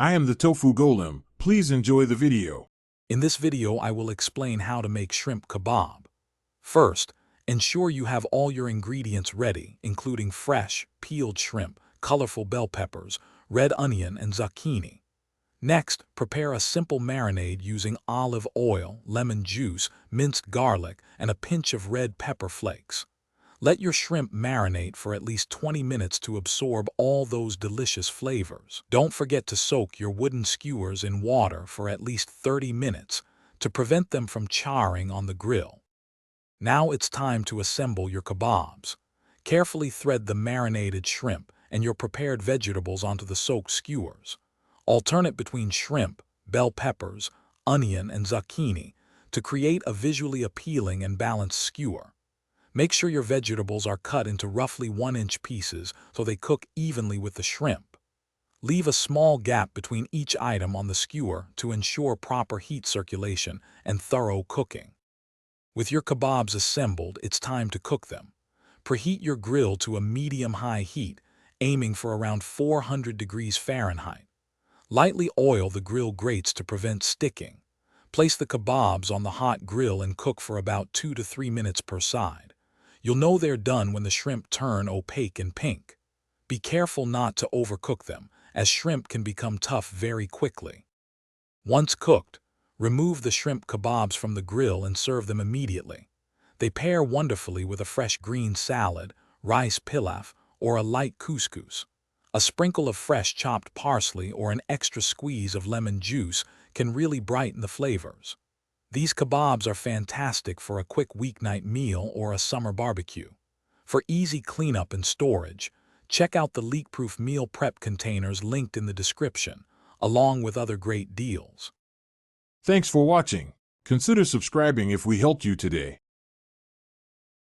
I am the Tofu Golem. Please enjoy the video. In this video, I will explain how to make shrimp kebab. First, ensure you have all your ingredients ready, including fresh, peeled shrimp, colorful bell peppers, red onion, and zucchini. Next, prepare a simple marinade using olive oil, lemon juice, minced garlic, and a pinch of red pepper flakes. Let your shrimp marinate for at least 20 minutes to absorb all those delicious flavors. Don't forget to soak your wooden skewers in water for at least 30 minutes to prevent them from charring on the grill. Now it's time to assemble your kebabs. Carefully thread the marinated shrimp and your prepared vegetables onto the soaked skewers. Alternate between shrimp, bell peppers, onion, and zucchini to create a visually appealing and balanced skewer. Make sure your vegetables are cut into roughly 1-inch pieces so they cook evenly with the shrimp. Leave a small gap between each item on the skewer to ensure proper heat circulation and thorough cooking. With your kebabs assembled, it's time to cook them. Preheat your grill to a medium-high heat, aiming for around 400 degrees Fahrenheit. Lightly oil the grill grates to prevent sticking. Place the kebabs on the hot grill and cook for about 2 to 3 minutes per side. You'll know they're done when the shrimp turn opaque and pink. Be careful not to overcook them, as shrimp can become tough very quickly. Once cooked, remove the shrimp kebabs from the grill and serve them immediately. They pair wonderfully with a fresh green salad, rice pilaf, or a light couscous. A sprinkle of fresh chopped parsley or an extra squeeze of lemon juice can really brighten the flavors. These kebabs are fantastic for a quick weeknight meal or a summer barbecue. For easy cleanup and storage, check out the leak-proof meal prep containers linked in the description, along with other great deals. Thanks for watching. Consider subscribing if we helped you today.